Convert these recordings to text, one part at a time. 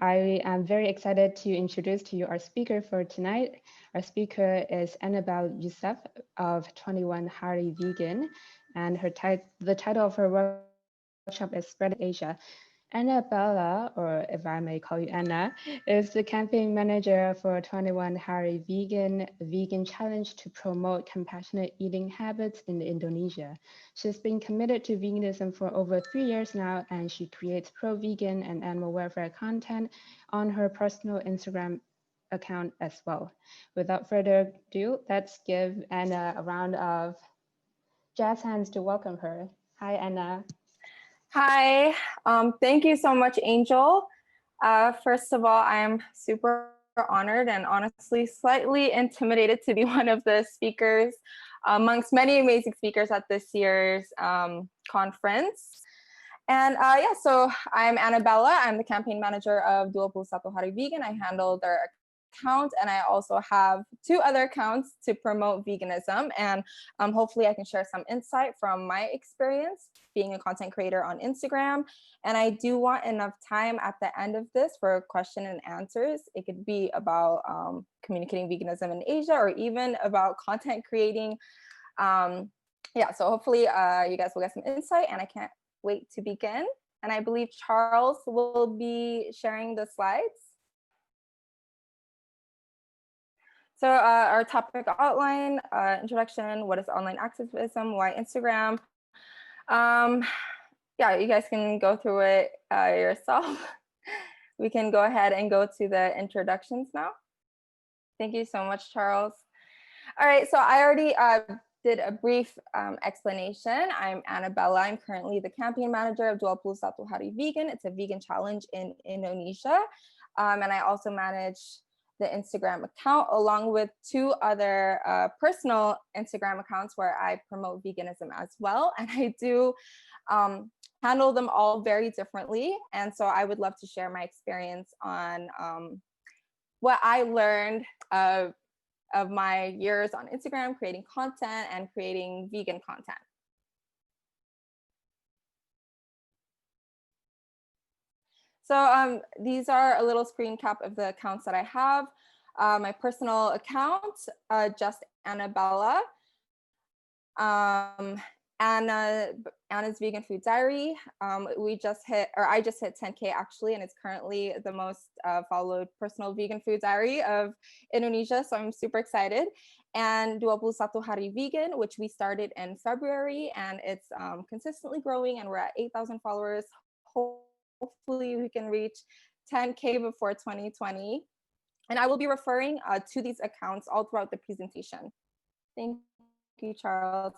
I am very excited to introduce to you our speaker for tonight. Our speaker is Annabella Jusuf of 21 Hari Vegan, and the title of her workshop is Spread Asia. Annabella, or if I may call you Anna, is the campaign manager for 21 Hari Vegan Challenge to promote compassionate eating habits in Indonesia. She's been committed to veganism for over 3 years now, and she creates pro-vegan and animal welfare content on her personal Instagram account as well. Without further ado, let's give Anna a round of jazz hands to welcome her. Hi, Anna. Hi, thank you so much, Angel. First of all, I'm super honored and honestly slightly intimidated to be one of the speakers amongst many amazing speakers at this year's conference. And yeah, so I'm Annabella. I'm the campaign manager of 21 Hari Vegan. I handle their account, and I also have 2 other accounts to promote veganism, and hopefully I can share some insight from my experience being a content creator on Instagram. And I do want enough time at the end of this for question and answers. It could be about communicating veganism in Asia, or even about content creating. Yeah, so hopefully you guys will get some insight, and I can't wait to begin. And I believe Charles will be sharing the slides. So our topic outline, introduction, what is online activism, why Instagram. Yeah, you guys can go through it yourself. We can go ahead and go to the introductions now. Thank you so much, Charles. All right, so I already did a brief explanation. I'm Annabella. I'm currently the campaign manager of 21 Hari Vegan. It's a vegan challenge in Indonesia. And I also manage the Instagram account, along with 2 other personal Instagram accounts where I promote veganism as well. And I do handle them all very differently. And so I would love to share my experience on what I learned of my years on Instagram, creating content and creating vegan content. So these are a little screen cap of the accounts that I have. My personal account, just Annabella. Anna's Vegan Food Diary. I just hit 10K actually, and it's currently the most followed personal vegan food diary of Indonesia. So I'm super excited. And 21 Hari Vegan, which we started in February, and it's consistently growing, and we're at 8,000 followers. Hopefully we can reach 10K before 2020. And I will be referring to these accounts all throughout the presentation. Thank you, Charles.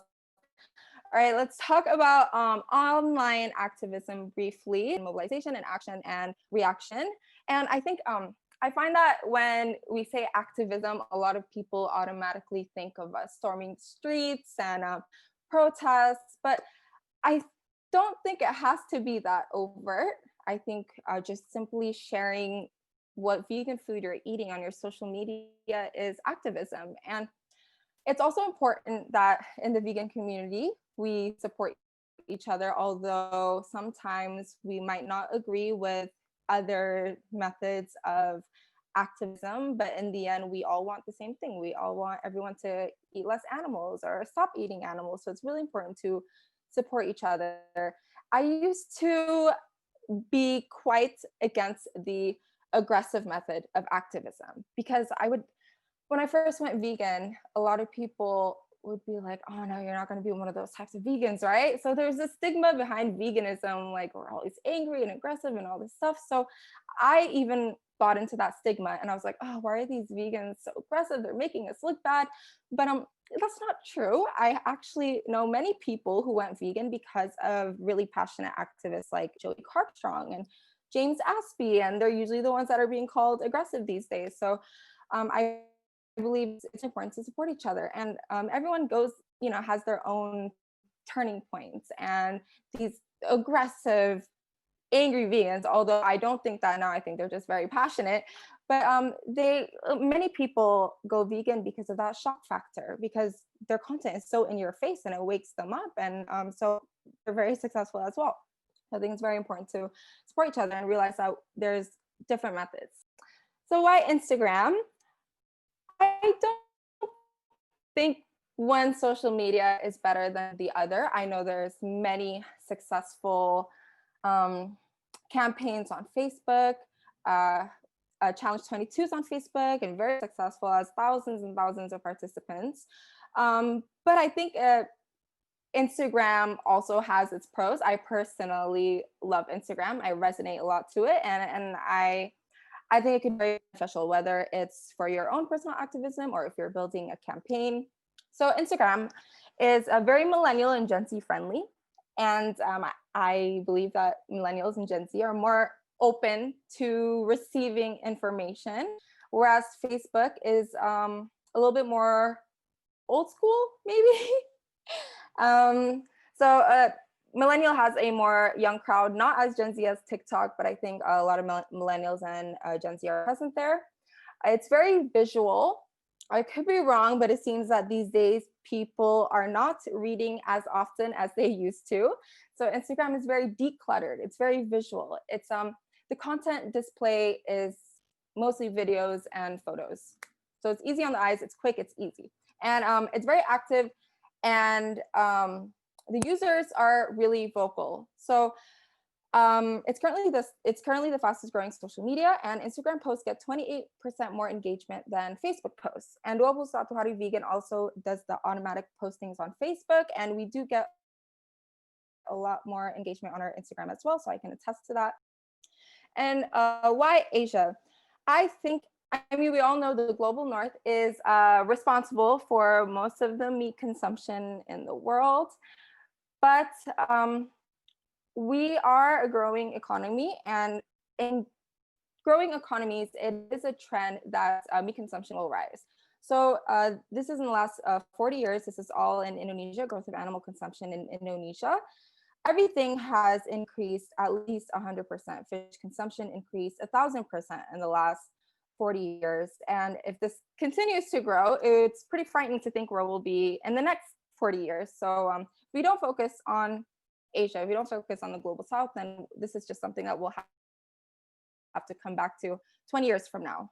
All right, let's talk about online activism briefly, mobilization and action and reaction. And I think I find that when we say activism, a lot of people automatically think of storming streets and protests, but I don't think it has to be that overt. I think just simply sharing what vegan food you're eating on your social media is activism. And it's also important that in the vegan community, we support each other, although sometimes we might not agree with other methods of activism, but in the end, we all want the same thing. We all want everyone to eat less animals or stop eating animals. So it's really important to support each other. I used to be quite against the aggressive method of activism because when I first went vegan, a lot of people would be like, oh no, you're not going to be one of those types of vegans, right? So there's a stigma behind veganism, like we're always angry and aggressive and all this stuff. So I even bought into that stigma, and I was like, oh, why are these vegans so aggressive? They're making us look bad. But that's not true. I actually know many people who went vegan because of really passionate activists like Joey Carpstrong and James Aspie, and they're usually the ones that are being called aggressive these days. So I believe it's important to support each other, and everyone has their own turning points, and these aggressive, angry vegans, although I don't think that now, I think they're just very passionate, but many people go vegan because of that shock factor, because their content is so in your face and it wakes them up, and so they're very successful as well. I think it's very important to support each other and realize that there's different methods. So why Instagram? I don't think one social media is better than the other. I know there's many successful campaigns on Facebook. Challenge 22 is on Facebook and very successful, has thousands and thousands of participants. But I think Instagram also has its pros. I personally love Instagram. I resonate a lot to it, and I think it can be very beneficial, whether it's for your own personal activism or if you're building a campaign. So Instagram is very millennial and Gen Z friendly. And I believe that millennials and Gen Z are more open to receiving information, whereas Facebook is a little bit more old school, maybe. Millennial has a more young crowd, not as Gen Z as TikTok, but I think a lot of millennials and Gen Z are present there. It's very visual. I could be wrong, but it seems that these days people are not reading as often as they used to. So Instagram is very decluttered. It's very visual. It's the content display is mostly videos and photos. So it's easy on the eyes, it's quick, it's easy. And it's very active, and the users are really vocal. So it's currently the fastest growing social media, and Instagram posts get 28% more engagement than Facebook posts. And Doable Satuhari Vegan also does the automatic postings on Facebook, and we do get a lot more engagement on our Instagram as well, so I can attest to that. And why Asia? I mean, we all know the global north is responsible for most of the meat consumption in the world, but we are a growing economy, and in growing economies, it is a trend that meat consumption will rise. So this is in the last 40 years, this is all in Indonesia, growth of animal consumption in Indonesia. Everything has increased at least 100%. Fish consumption increased 1,000% in the last 40 years. And if this continues to grow, it's pretty frightening to think where we'll be in the next 40 years. So if we don't focus on Asia, if we don't focus on the global south, then this is just something that we'll have to come back to 20 years from now.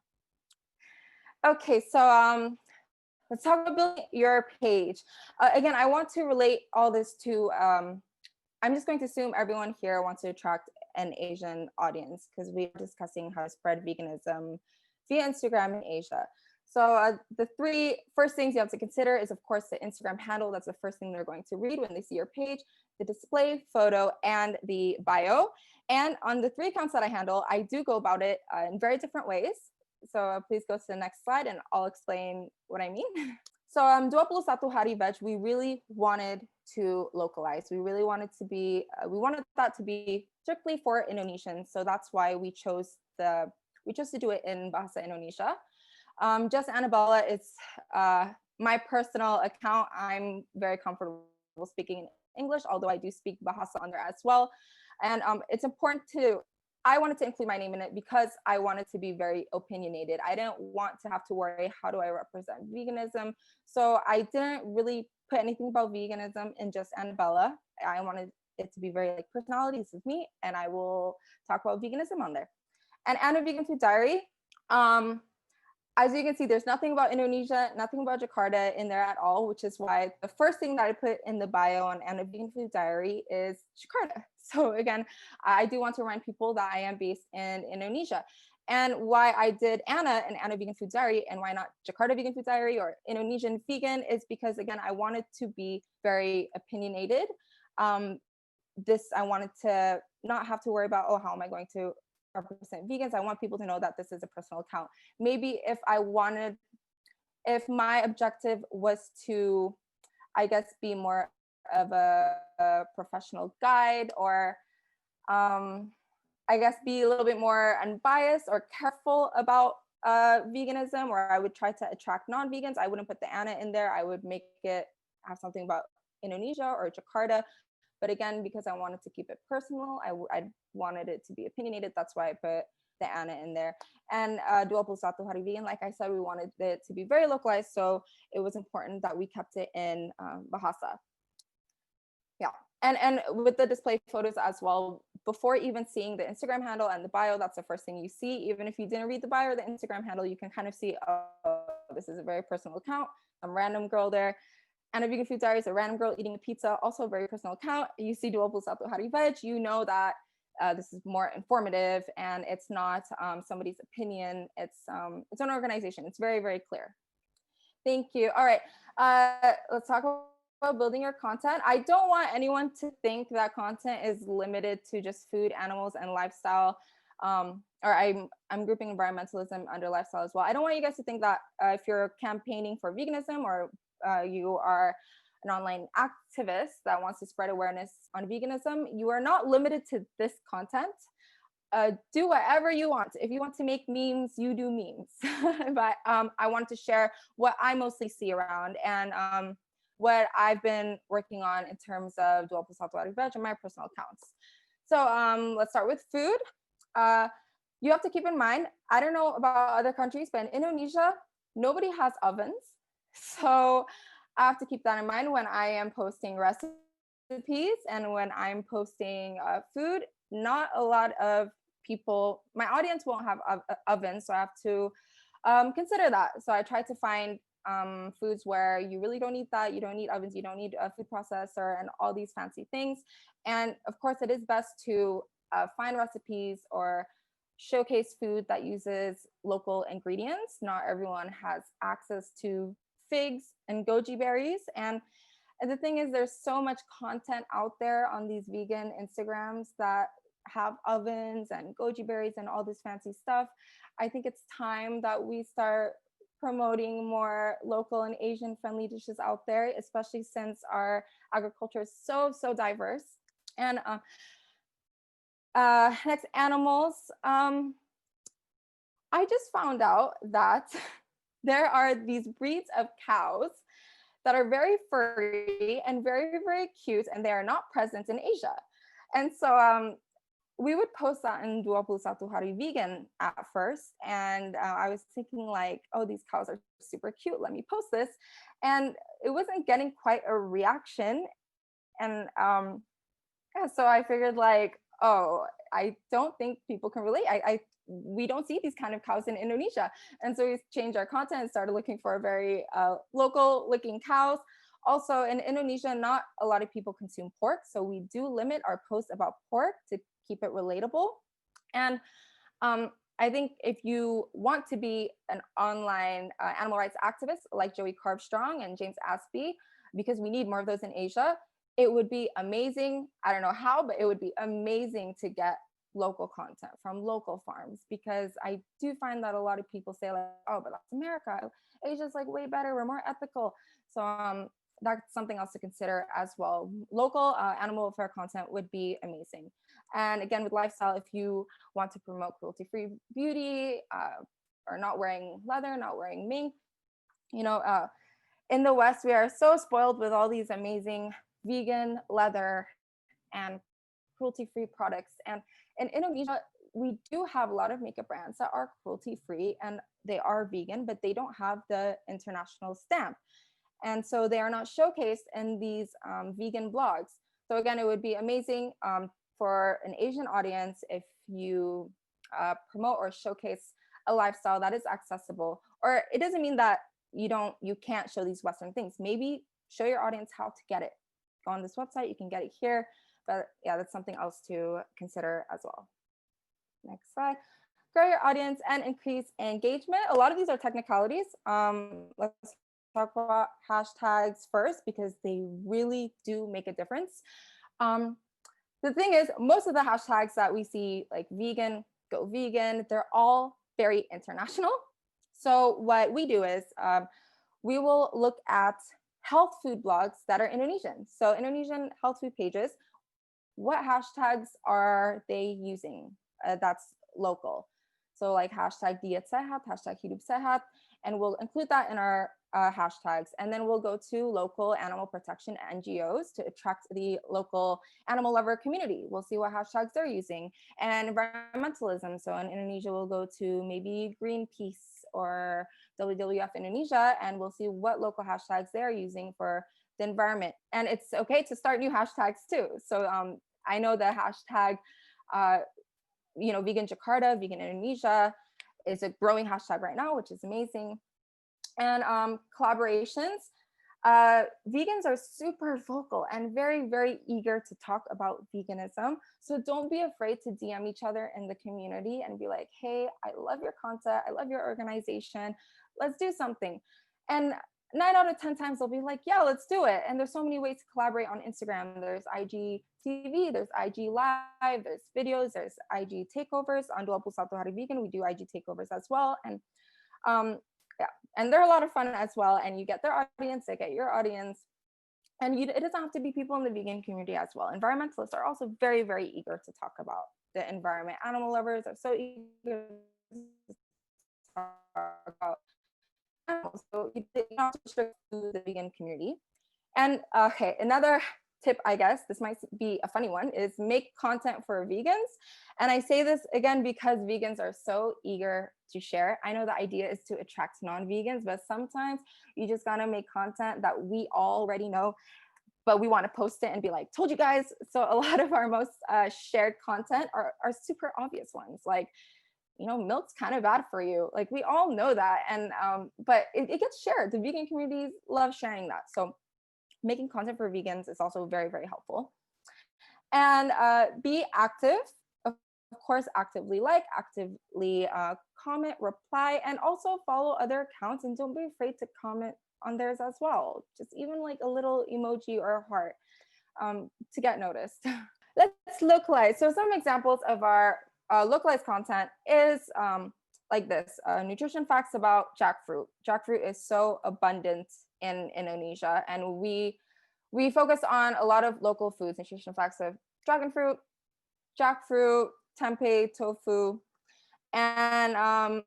Okay, so let's talk about building your page. Again, I want to relate all this to, I'm just going to assume everyone here wants to attract an Asian audience, because we are discussing how to spread veganism via Instagram in Asia. So the three first things you have to consider is, of course, the Instagram handle. That's the first thing they're going to read when they see your page, the display photo, and the bio. And on the 3 accounts that I handle, I do go about it in very different ways. So please go to the next slide and I'll explain what I mean. So 21 Hari Veg, we really wanted to localize. We really wanted to be, we wanted that to be strictly for Indonesians. So that's why we chose to do it in Bahasa Indonesia. Just Annabella, it's my personal account. I'm very comfortable speaking in English, although I do speak Bahasa on there as well. And it's important I wanted to include my name in it because I wanted to be very opinionated. I didn't want to have to worry, how do I represent veganism? So I didn't really put anything about veganism in just Annabella. I wanted it to be very like personality, this is me, and I will talk about veganism on there. And Anna Vegan Food Diary, as you can see, there's nothing about Indonesia, nothing about Jakarta in there at all, which is why the first thing that I put in the bio on Anna Vegan Food Diary is Jakarta. So again, I do want to remind people that I am based in Indonesia. And why I did Anna and Anna Vegan Food Diary and why not Jakarta Vegan Food Diary or Indonesian Vegan is because, again, I wanted to be very opinionated. I wanted to not have to worry about, oh, how am I going to represent vegans? I want people to know that this is a personal account. Maybe if my objective was to, I guess, be more of a professional guide, or I guess be a little bit more unbiased or careful about veganism, or I would try to attract non-vegans, I wouldn't put the Anna in there. I would make it have something about Indonesia or Jakarta. But again, because I wanted to keep it personal, I wanted it to be opinionated. That's why I put the Anna in there. And 21 Hari Vegan, like I said, we wanted it to be very localized. So it was important that we kept it in Bahasa. Yeah. And with the display photos as well, before even seeing the Instagram handle and the bio, that's the first thing you see. Even if you didn't read the bio or the Instagram handle, you can kind of see, oh, this is a very personal account, some random girl there. Anna Vegan Food Diaries, a random girl eating a pizza, also a very personal account. You see Duopul Satu Hari Veg, you know that this is more informative and it's not somebody's opinion. It's an organization. It's very, very clear. Thank you. All right, let's talk about building your content. I don't want anyone to think that content is limited to just food, animals, and lifestyle. Or I'm grouping environmentalism under lifestyle as well. I don't want you guys to think that if you're campaigning for veganism or you are an online activist that wants to spread awareness on veganism, you are not limited to this content. Do whatever you want. If you want to make memes, you do memes. But I want to share what I mostly see around and what I've been working on in terms of Duopul Satu Hari Veg and my personal accounts. So let's start with food. You have to keep in mind, I don't know about other countries, but in Indonesia, nobody has ovens. So I have to keep that in mind when I am posting recipes and when I'm posting food. Not a lot of people, my audience won't have ovens, so I have to consider that. So I try to find foods where you really don't need that, you don't need ovens, you don't need a food processor and all these fancy things. And of course, it is best to find recipes or showcase food that uses local ingredients. Not everyone has access to figs and goji berries. And the thing is, there's so much content out there on these vegan Instagrams that have ovens and goji berries and all this fancy stuff. I think it's time that we start promoting more local and Asian friendly dishes out there, especially since our agriculture is so diverse. And next, animals. I just found out that there are these breeds of cows that are very furry and very, very cute, and they are not present in Asia. And so we would post that in Duopul Satu Hari Vegan at first. And I was thinking like, oh, these cows are super cute. Let me post this. And it wasn't getting quite a reaction. And yeah, so I figured like, oh, I don't think people can relate. We don't see these kind of cows in Indonesia. And so we changed our content and started looking for very local looking cows. Also in Indonesia, not a lot of people consume pork. So we do limit our posts about pork to keep it relatable. And I think if you want to be an online animal rights activist like Joey Carbstrong and James Aspie, because we need more of those in Asia, it would be amazing. I don't know how, but it would be amazing to get local content from local farms, because I do find that a lot of people say like, oh, but that's America. Asia's like way better. We're more ethical. So that's something else to consider as well. Local animal welfare content would be amazing. And again, with lifestyle, if you want to promote cruelty-free beauty or not wearing leather, not wearing mink, you know, in the West, we are so spoiled with all these amazing vegan leather and cruelty-free products. And in Indonesia, we do have a lot of makeup brands that are cruelty-free and they are vegan, but they don't have the international stamp. And so they are not showcased in these vegan blogs. So again, it would be amazing for an Asian audience if you promote or showcase a lifestyle that is accessible. Or it doesn't mean that you can't show these Western things. Maybe show your audience how to get it. Go on this website, you can get it here. But yeah, that's something else to consider as well. Next slide. Grow your audience and increase engagement. A lot of these are technicalities. Let's talk about hashtags first, because they really do make a difference. The thing is, most of the hashtags that we see, like vegan, go vegan, they're all very international. So what we do is we will look at health food blogs that are Indonesian. So Indonesian health food pages, what hashtags are they using that's local? So like hashtag diet sehat, hashtag hidup sehat, and we'll include that in our hashtags. And then we'll go to local animal protection NGOs to attract the local animal lover community. We'll see what hashtags they're using. And environmentalism. So in Indonesia, we'll go to maybe Greenpeace or WWF Indonesia, and we'll see what local hashtags they're using for the environment. And it's okay to start new hashtags too. So I know the hashtag Vegan Jakarta, vegan Indonesia is a growing hashtag right now, which is amazing. And collaborations. Vegans are super vocal and very, very eager to talk about veganism. So don't be afraid to DM each other in the community and be like, hey, I love your content. I love your organization. Let's do something. And 9 out of 10 times they'll be like, yeah, let's do it. And there's so many ways to collaborate on Instagram. There's IGTV, there's IG Live, there's videos, there's IG takeovers. On 21 Hari Vegan, we do IG takeovers as well. And yeah, and they're a lot of fun as well. And you get their audience, they get your audience. And it doesn't have to be people in the vegan community as well. Environmentalists are also very, very eager to talk about the environment. Animal lovers are so eager to talk about animals. So you don't have to restrict to the vegan community. And okay, another tip, I guess, this might be a funny one, is make content for vegans. And I say this again because vegans are so eager to share. I know the idea is to attract non-vegans, but sometimes you just gotta make content that we already know, but we want to post it and be like, told you guys. So a lot of our most shared content are super obvious ones, like, milk's kind of bad for you. Like, we all know that. And but it gets shared. The vegan communities love sharing that. So making content for vegans is also very, very helpful. And be active. Of course, actively actively comment, reply, and also follow other accounts. And don't be afraid to comment on theirs as well. Just even like a little emoji or a heart to get noticed. Let's localize. So some examples of our localized content is like this, nutrition facts about jackfruit. Jackfruit is so abundant in Indonesia, and we focus on a lot of local foods, nutrition facts of dragon fruit, jackfruit, tempeh, tofu. And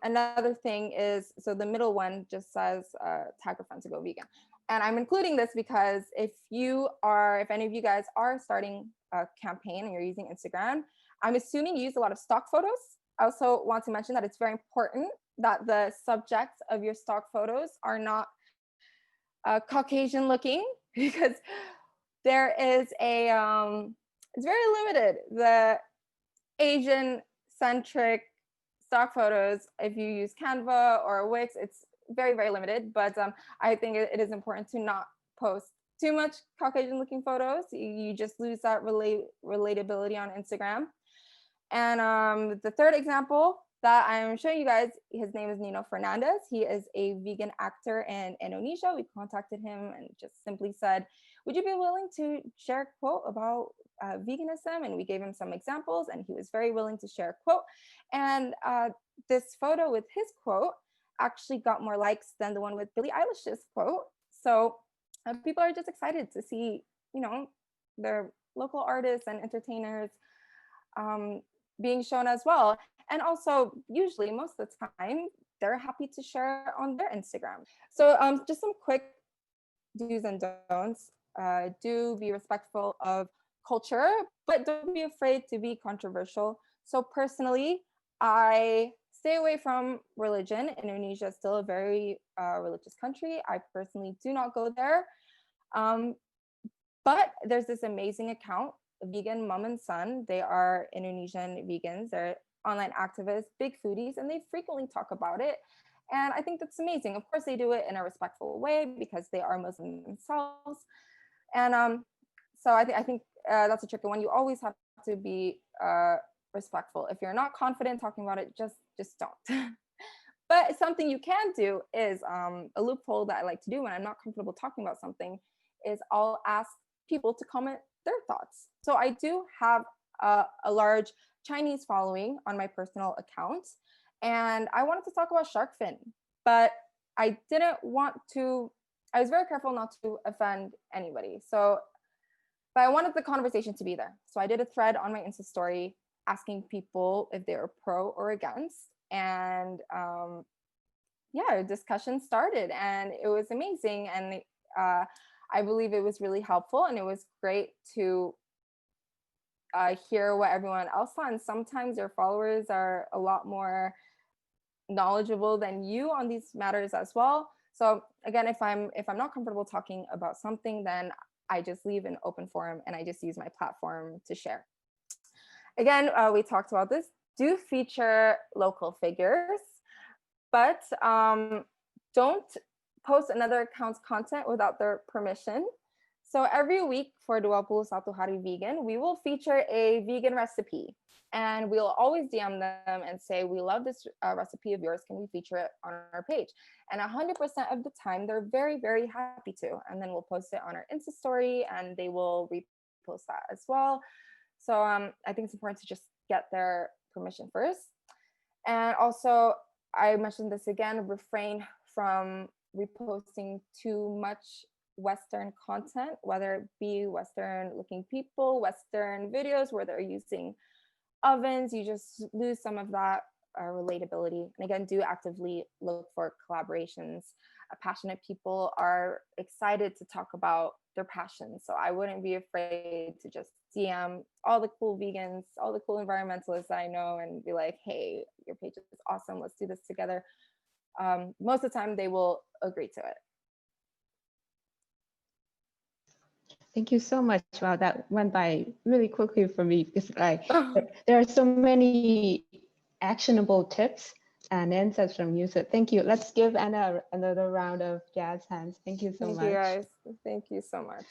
another thing is, so the middle one just says tag a friend to go vegan. And I'm including this because if any of you guys are starting a campaign and you're using Instagram, I'm assuming you use a lot of stock photos. I also want to mention that it's very important that the subjects of your stock photos are not Caucasian looking, because there is it's very limited. The Asian centric stock photos, if you use Canva or Wix, it's very, very limited. But I think it is important to not post too much Caucasian looking photos. You just lose that relatability on Instagram. And the third example that I'm showing you guys, his name is Nino Fernandez. He is a vegan actor in Indonesia. We contacted him and just simply said, would you be willing to share a quote about veganism? And we gave him some examples, and he was very willing to share a quote. And this photo with his quote actually got more likes than the one with Billie Eilish's quote. So people are just excited to see, their local artists and entertainers being shown as well. And also, usually, most of the time, they're happy to share on their Instagram. So just some quick do's and don'ts. Do be respectful of culture, but don't be afraid to be controversial. So personally, I stay away from religion. Indonesia is still a very religious country. I personally do not go there. But there's this amazing account, Vegan Mom and Son. They are Indonesian vegans. They're online activists, big foodies, and they frequently talk about it. And I think that's amazing. Of course, they do it in a respectful way because they are Muslim themselves. And so I think that's a tricky one. You always have to be respectful. If you're not confident talking about it, just don't. But something you can do is a loophole that I like to do when I'm not comfortable talking about something is I'll ask people to comment their thoughts. So I do have a large Chinese following on my personal account, and I wanted to talk about shark fin, but I was very careful not to offend anybody. But I wanted the conversation to be there. So I did a thread on my Insta story asking people if they were pro or against. And a discussion started, and it was amazing. And I believe it was really helpful, and it was great to hear what everyone else thought. And sometimes your followers are a lot more knowledgeable than you on these matters as well. So again, if I'm not comfortable talking about something, then I just leave an open forum and I just use my platform to share. again, we talked about this, do feature local figures, but don't post another account's content without their permission. So every week for 21 Hari Vegan, we will feature a vegan recipe, and we'll always DM them and say, we love this recipe of yours, can we feature it on our page? And 100% of the time, they're very, very happy to. And then we'll post it on our Insta story, and they will repost that as well. So I think it's important to just get their permission first. And also, I mentioned this again, refrain from reposting too much Western content, whether it be Western looking people, Western videos where they're using ovens. You just lose some of that relatability. And again, do actively look for collaborations. Passionate people are excited to talk about their passions. So I wouldn't be afraid to just DM all the cool vegans, all the cool environmentalists that I know, and be like, hey, your page is awesome, let's do this together. Most of the time they will agree to it. Thank you so much. Wow, that went by really quickly for me, because there are so many actionable tips and insights from you. So thank you. Let's give Anna another round of jazz hands. Thank you so much. Thank you guys. Thank you so much.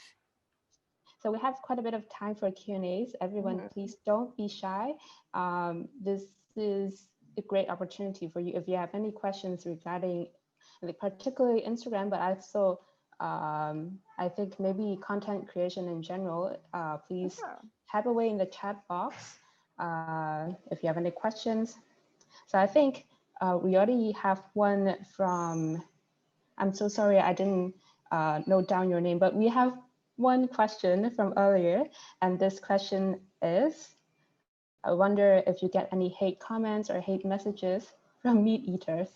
So we have quite a bit of time for Q&As. Everyone, please don't be shy. This is a great opportunity for you if you have any questions regarding, like, particularly Instagram, but also I think maybe content creation in general. Please type away in the chat box if you have any questions. So I think we already have one from, I'm so sorry I didn't note down your name, but we have one question from earlier, and this question is, I wonder if you get any hate comments or hate messages from meat eaters,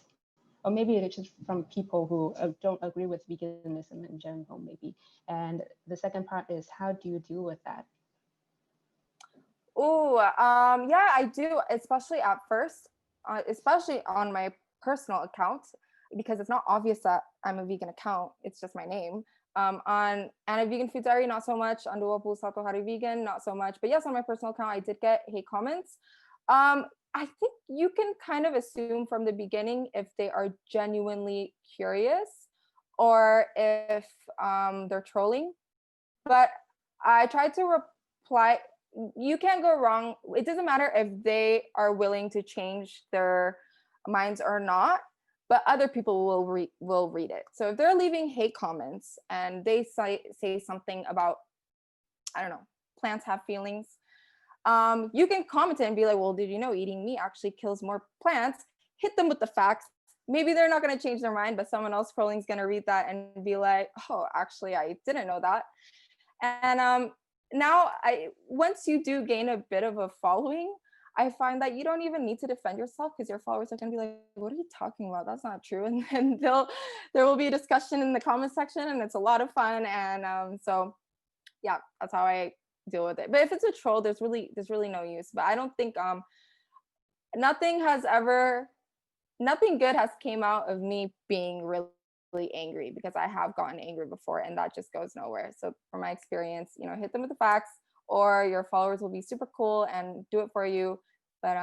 or maybe it's just from people who don't agree with veganism in general, maybe. And the second part is, how do you deal with that? Oh, yeah, I do, especially at first, especially on my personal account, because it's not obvious that I'm a vegan account, it's just my name. On Anna Vegan Food Diary, not so much. On 21 Hari Vegan, not so much. But yes, on my personal account, I did get hate comments. I think you can kind of assume from the beginning if they are genuinely curious or if they're trolling. But I tried to reply. You can't go wrong. It doesn't matter if they are willing to change their minds or not, but other people will read it. So if they're leaving hate comments and they say something about, I don't know, plants have feelings, you can comment it and be like, well, did you know eating meat actually kills more plants? Hit them with the facts. Maybe they're not going to change their mind, but someone else scrolling is going to read that and be like, oh, actually, I didn't know that. And now, once you do gain a bit of a following, I find that you don't even need to defend yourself, because your followers are going to be like, what are you talking about? That's not true. And then there will be a discussion in the comment section, and it's a lot of fun. And so, yeah, that's how I deal with it. But if it's a troll, there's really no use. But I don't think nothing good has came out of me being really angry, because I have gotten angry before, and that just goes nowhere. So from my experience, hit them with the facts, or your followers will be super cool and do it for you. But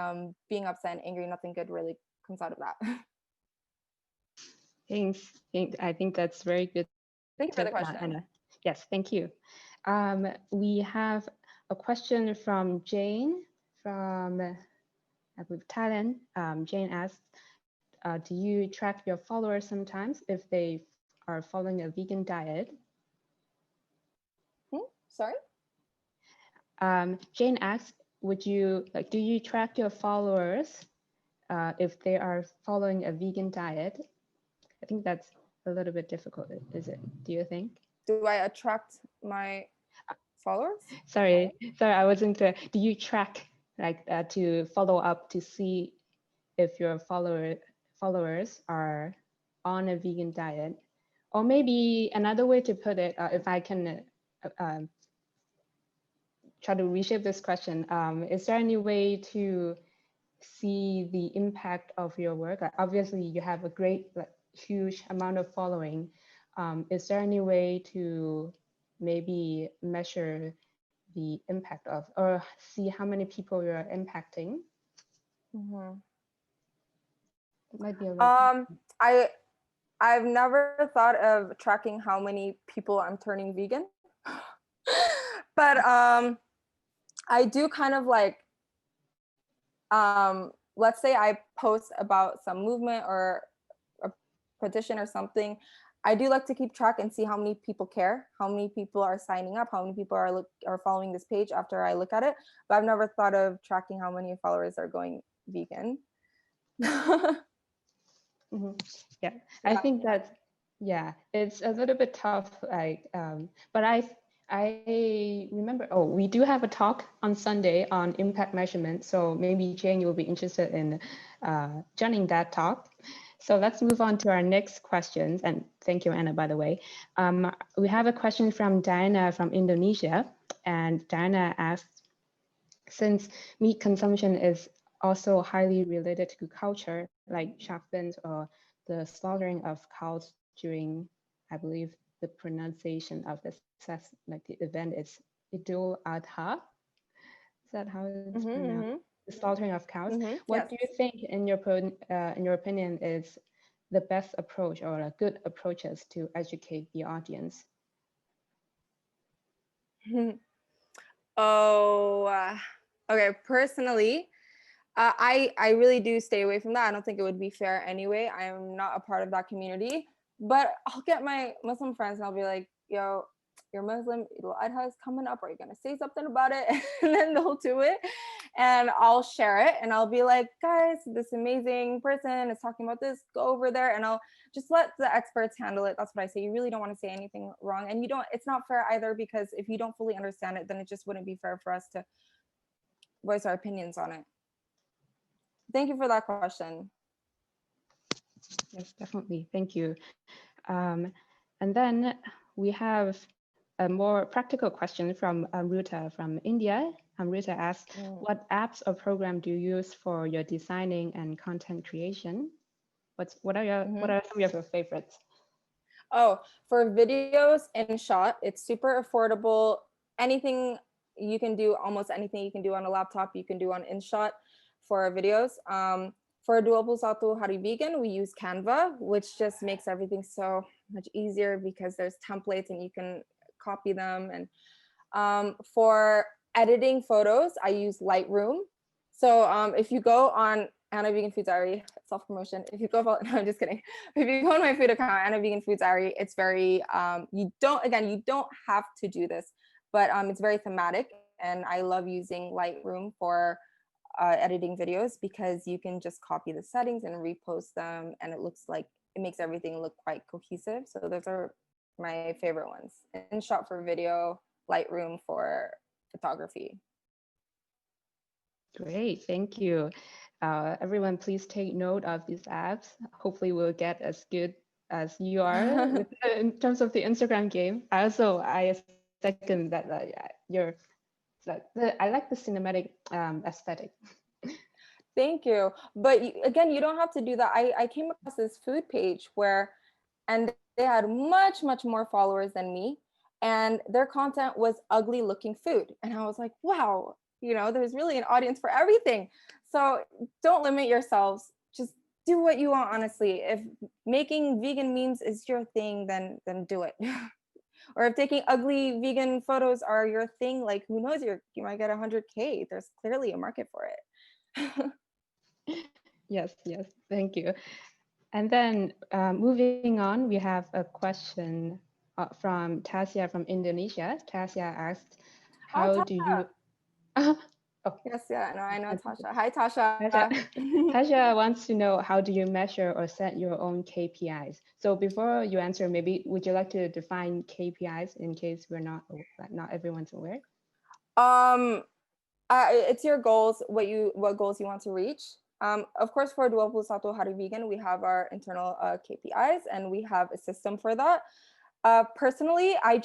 being upset and angry, nothing good really comes out of that. Thanks. I think that's very good. Thank you for the question. Anna. Yes, thank you. We have a question from Jane from, I believe, Thailand. Jane asks, do you track your followers sometimes if they are following a vegan diet? Sorry? Jane asks, do you track your followers if they are following a vegan diet? I think that's a little bit difficult, is it? Do you think? Do I attract my followers? Sorry, I wasn't clear. Do you track, like, to follow up to see if your followers are on a vegan diet? Or maybe another way to put it, if I can try to reshape this question, is there any way to see the impact of your work? Like, obviously, you have a great, huge amount of following. Is there any way to maybe measure the impact of, or see how many people you're impacting? It might be a little. I've never thought of tracking how many people I'm turning vegan, but I do kind of like, let's say I post about some movement or a petition or something. I do like to keep track and see how many people care, how many people are signing up, how many people are following this page after I look at it. But I've never thought of tracking how many followers are going vegan. Yeah, I think that, yeah, it's a little bit tough, like, but I remember, oh, we do have a talk on Sunday on impact measurement, so maybe Jane, you'll be interested in joining that talk. So let's move on to our next questions, and thank you, Anna, by the way. We have a question from Diana from Indonesia, and Diana asks, since meat consumption is also highly related to culture, like shark fins or the slaughtering of cows during, I believe, the pronunciation of the like the event is Idul Adha. Is that how it's pronounced? The slaughtering of cows. What do you think, in your opinion, is the best approach or a good approaches to educate the audience? Okay, personally, I really do stay away from that. I don't think it would be fair anyway. I'm not a part of that community, but I'll get my Muslim friends and I'll be like, yo, you're Muslim, Idul Adha is coming up. Are you going to say something about it? And then they'll do it and I'll share it and I'll be like, guys, this amazing person is talking about this, go over there. And I'll just let the experts handle it. That's what I say. You really don't want to say anything wrong. And it's not fair either, because if you don't fully understand it, then it just wouldn't be fair for us to voice our opinions on it. Thank you for that question. Yes, definitely. Thank you. And then we have a more practical question from Amruta from India. Amruta asks, what apps or program do you use for your designing and content creation? What are some of your favorites? Oh, for videos InShot, it's super affordable. Anything you can do, almost anything you can do on a laptop, you can do on InShot for videos. For 21 Hari Vegan, we use Canva, which just makes everything so much easier because there's templates and you can copy them. And for editing photos, I use Lightroom. So if you go on Anna Vegan Food Diary, self-promotion. If you go, no, I'm just kidding. If you go on my food account, Anna Vegan Food Diary, it's very, you don't have to do this, but it's very thematic. And I love using Lightroom for editing videos because you can just copy the settings and repost them. And it makes everything look quite cohesive. So those are my favorite ones. InShot for video, Lightroom for photography. Great, thank you. Everyone, please take note of these apps. Hopefully we'll get as good as you are in terms of the Instagram game. I second that I like the cinematic aesthetic. Thank you. But again, you don't have to do that. I came across this food page and they had much, much more followers than me. And their content was ugly looking food. And I was like, wow, there's really an audience for everything. So don't limit yourselves. Just do what you want, honestly. If making vegan memes is your thing, then do it. Or if taking ugly vegan photos are your thing, like who knows, you might get 100K. There's clearly a market for it. Yes, thank you. And then moving on, we have a question from Tasya from Indonesia. Tasya asked, how do you... Yes, yeah, no, I know Tasha. Hi, Tasha. Tasha wants to know, how do you measure or set your own KPIs? So before you answer, maybe would you like to define KPIs in case not everyone's aware? It's your goals, what goals you want to reach. Of course, for 21 Hari Vegan, we have our internal KPIs and we have a system for that. Personally, I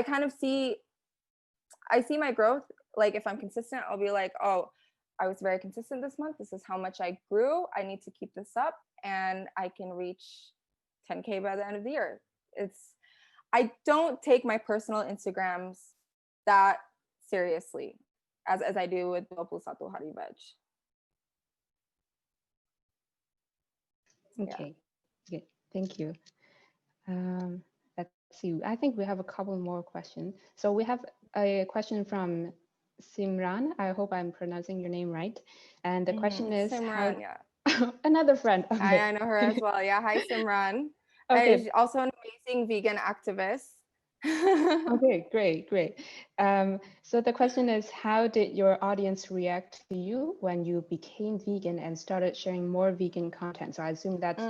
kind of see my growth. Like if I'm consistent, I'll be like, oh, I was very consistent this month. This is how much I grew. I need to keep this up and I can reach 10K by the end of the year. I don't take my personal Instagrams that seriously as I do with 21 Hari Veg. Okay, good. Thank you. Let's see. I think we have a couple more questions. So we have a question from Simran. I hope I'm pronouncing your name right. And the question is, Simran, another friend. Okay. I know her as well. Yeah, hi Simran. Okay. She's also an amazing vegan activist. Okay, great. So the question is, how did your audience react to you when you became vegan and started sharing more vegan content? So I assume that's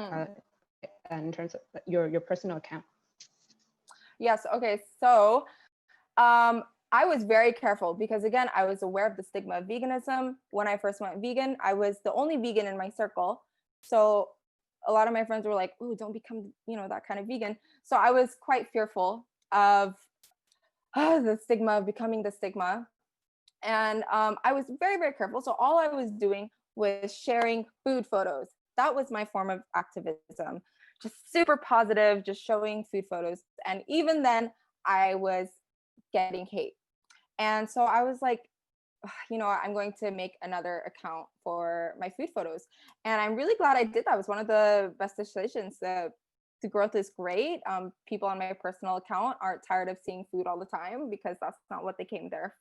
in terms of your personal account. Yes. Okay. So I was very careful because, again, I was aware of the stigma of veganism. When I first went vegan, I was the only vegan in my circle. So a lot of my friends were like, "Oh, don't become, that kind of vegan." So I was quite fearful of the stigma of becoming the stigma. And I was very, very careful. So all I was doing was sharing food photos. That was my form of activism. Just super positive, just showing food photos. And even then, I was getting hate. And so I was like, I'm going to make another account for my food photos. And I'm really glad I did that. It was one of the best decisions. The growth is great. People on my personal account aren't tired of seeing food all the time because that's not what they came there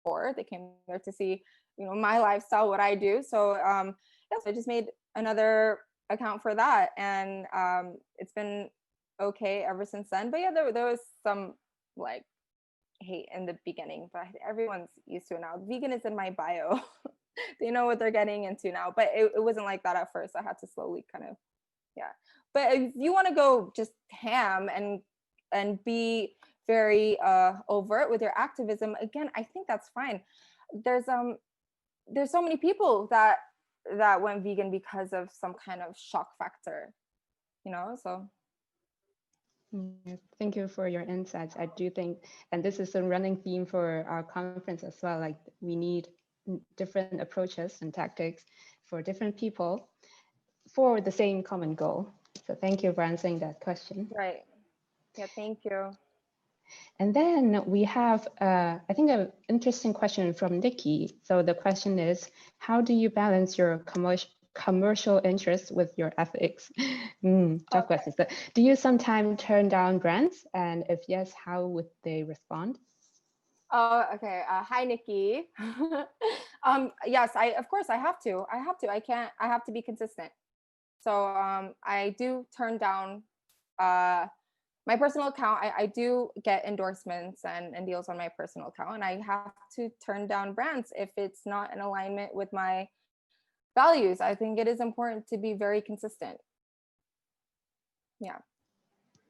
for. They came there to see, my lifestyle, what I do. So so I just made another account for that. And it's been okay ever since then. But yeah, there was some like hate in the beginning, but everyone's used to it now. Vegan is in my bio. They know what they're getting into now, but it wasn't like that at first. I had to slowly kind of, but if you want to go just ham and be very overt with your activism, again, I think that's fine. There's so many people that went vegan because of some kind of shock factor, so thank you for your insights. I do think, and this is a running theme for our conference as well, like we need different approaches and tactics for different people for the same common goal. So thank you for answering that question. Right. Yeah, thank you. And then we have, I think, an interesting question from Nikki. So the question is, how do you balance your commercial interests with your ethics? Tough questions. So do you sometimes turn down brands? And if yes, how would they respond? Oh, okay. Hi, Nikki. Yes, of course I have to. I have to be consistent. So I do turn down my personal account. I do get endorsements and deals on my personal account, and I have to turn down brands if it's not in alignment with my values. I think it is important to be very consistent. Yeah.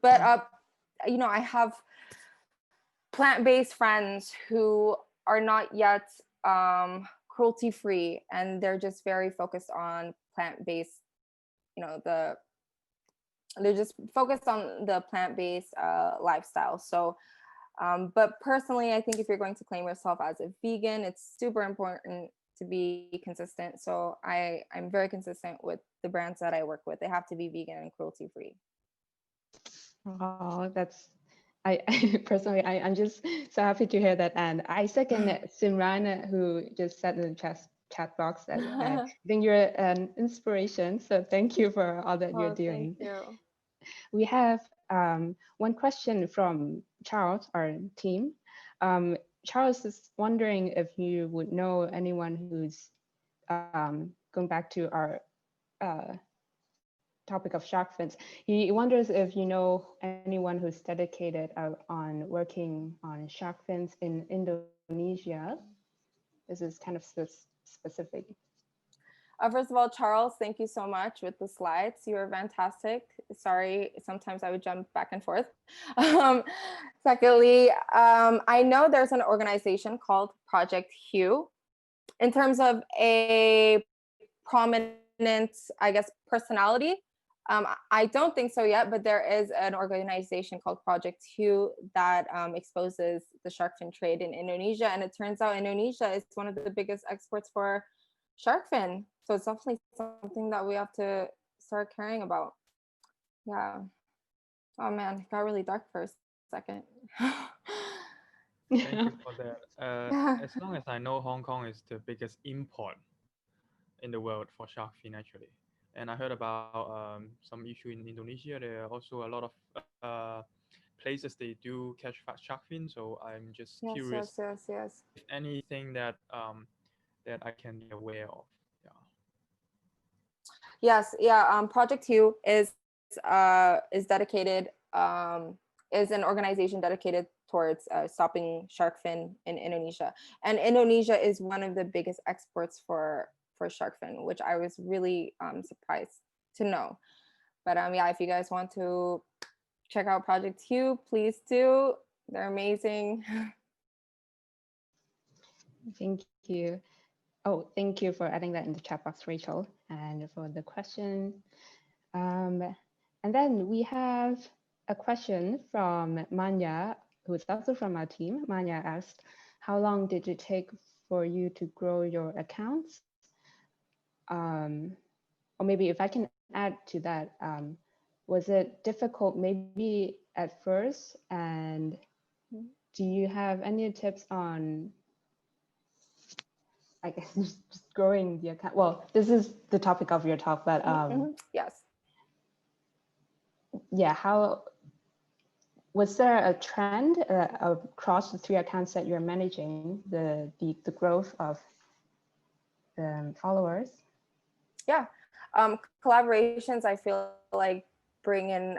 But I have plant-based friends who are not yet cruelty-free, and they're just very focused on plant-based, they're just focused on the plant-based lifestyle. So but personally, I think if you're going to claim yourself as a vegan, it's super important to be consistent. So I'm very consistent with the brands that I work with. They have to be vegan and cruelty-free. Oh, I personally, I'm just so happy to hear that. And I second Simran, who just said in the chat box that I think you're an inspiration. So thank you for all that you're doing. Thank you. We have one question from Charles, our team. Charles is wondering if you would know anyone who's going back to our topic of shark fins. He wonders if you know anyone who's dedicated on working on shark fins in Indonesia. This is kind of specific. First of all, Charles, thank you so much with the slides. You were fantastic. Sorry, sometimes I would jump back and forth. Secondly, I know there's an organization called Project Hugh. In terms of a prominent, I guess, personality, I don't think so yet, but there is an organization called Project Hugh that exposes the shark fin trade in Indonesia. And it turns out Indonesia is one of the biggest exports for shark fin. So it's definitely something that we have to start caring about. Yeah. Oh man, it got really dark for a second. Thank you for that. As long as I know, Hong Kong is the biggest import in the world for shark fin actually. And I heard about some issue in Indonesia. There are also a lot of places they do catch shark fin. So I'm just Yes, curious yes, yes, yes. if anything that I can be aware of. Yeah. Yes, yeah. Project Hugh is dedicated, is an organization dedicated towards stopping shark fin in Indonesia, and Indonesia is one of the biggest exports for shark fin, which I was really surprised to know. But yeah, if you guys want to check out Project Hugh, please do. They're amazing. Thank you. Oh, thank you for adding that in the chat box, Rachel, and for the question. And then we have a question from Manya, who is also from our team. Manya asked, how long did it take for you to grow your accounts? Or maybe if I can add to that, was it difficult maybe at first? And do you have any tips on, I guess, just growing the account? Well, this is the topic of your talk, but Yes. yeah, how was there a trend across the 3 accounts that you're managing, the growth of the followers? Yeah, collaborations I feel like bring in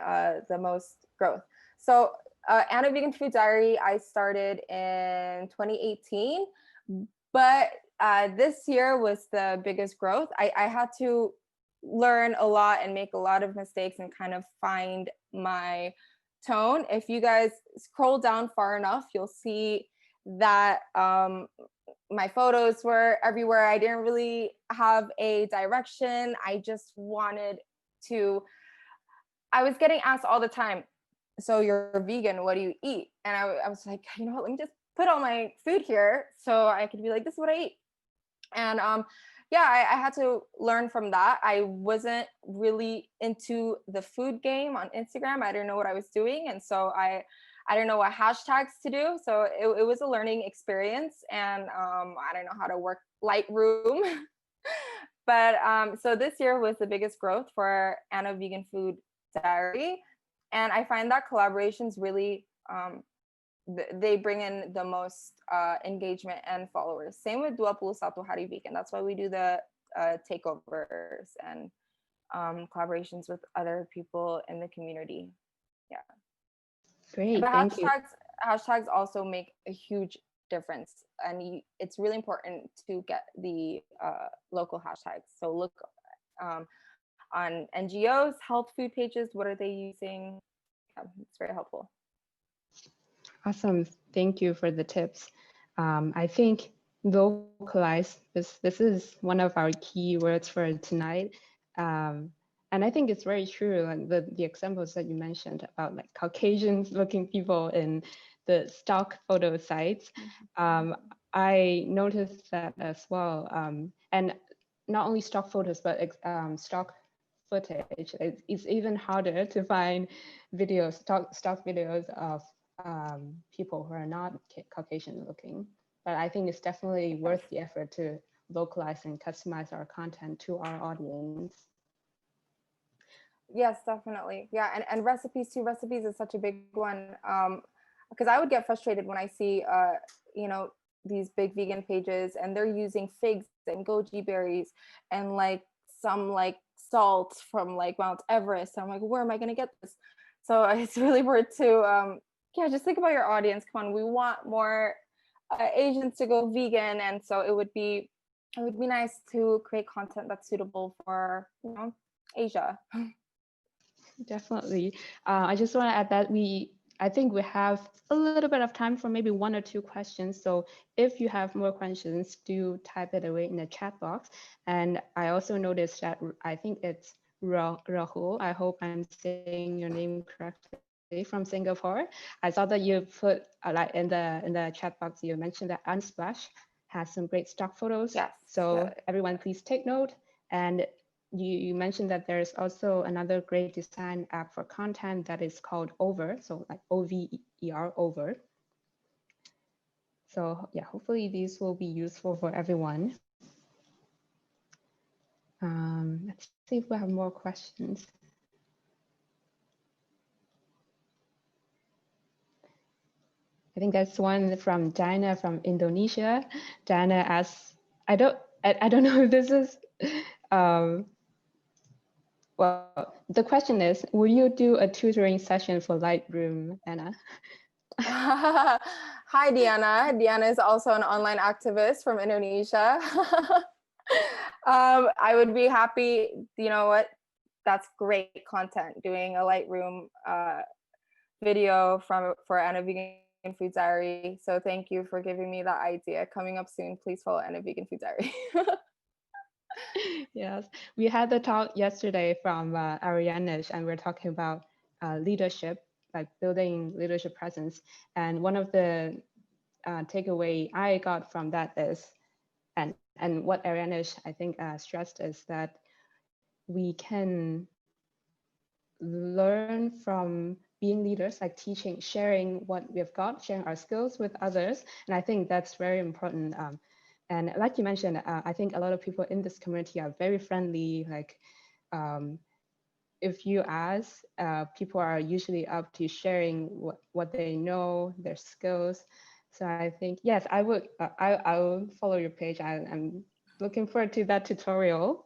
the most growth. So Anna Vegan Food Diary I started in 2018, but this year was the biggest growth. I had to learn a lot and make a lot of mistakes and kind of find my tone. If you guys scroll down far enough, you'll see that my photos were everywhere. I didn't really have a direction. I just wanted to, I was getting asked all the time, so you're vegan, what do you eat? And I was like, you know what, let me just put all my food here so I could be like, this is what I eat. And yeah, I had to learn from that. I wasn't really into the food game on Instagram. I didn't know what I was doing. And so I didn't know what hashtags to do. So it was a learning experience. And I don't know how to work Lightroom. But so this year was the biggest growth for Anna Vegan Food Diary. And I find that collaborations really, they bring in the most engagement and followers. Same with 21 Hari Vegan. That's why we do the takeovers and collaborations with other people in the community. Yeah. Great, But thank you. hashtags also make a huge difference, and it's really important to get the local hashtags. So look on NGOs, health food pages. What are they using? Yeah, it's very helpful. Awesome, thank you for the tips. I think localize, this is one of our key words for tonight. And I think it's very true, and the examples that you mentioned about like Caucasians looking people in the stock photo sites, I noticed that as well. And not only stock photos, but stock footage. It's even harder to find videos, stock videos of people who are not Caucasian looking. But I think it's definitely worth the effort to localize and customize our content to our audience. Yes, definitely. Yeah, and recipes too. Recipes is such a big one. Because I would get frustrated when I see you know, these big vegan pages and they're using figs and goji berries and like some like salt from like Mount Everest. I'm like, where am I gonna get this? So it's really worth to yeah, just think about your audience. Come on, we want more Asians to go vegan, and so it would be nice to create content that's suitable for, you know, Asia. Definitely. I just want to add that I think we have a little bit of time for maybe 1 or 2 questions. So if you have more questions, do type it away in the chat box. And I also noticed that I think it's Rahul. I hope I'm saying your name correctly, from Singapore. I saw that you put like in the chat box, you mentioned that Unsplash has some great stock photos. Yes. So everyone, please take note. And you mentioned that there's also another great design app for content that is called Over, so like OVER, Over. So yeah, hopefully these will be useful for everyone. Let's see if we have more questions. I think there's one from Diana from Indonesia. Diana asks, I don't know if this is, well, the question is, will you do a tutoring session for Lightroom, Anna? Hi, Diana. Diana is also an online activist from Indonesia. I would be happy, you know what, that's great content, doing a Lightroom video for Anna Vegan Food Diary. So thank you for giving me that idea. Coming up soon, please follow Anna Vegan Food Diary. Yes, we had the talk yesterday from Arianish, and we're talking about leadership, like building leadership presence. And one of the takeaway I got from that is, and what Arianish I think stressed is that we can learn from being leaders, like teaching, sharing what we've got, sharing our skills with others. And I think that's very important. And like you mentioned, I think a lot of people in this community are very friendly. Like if you ask, people are usually up to sharing what they know, their skills. So I think, yes, I will follow your page. I'm looking forward to that tutorial.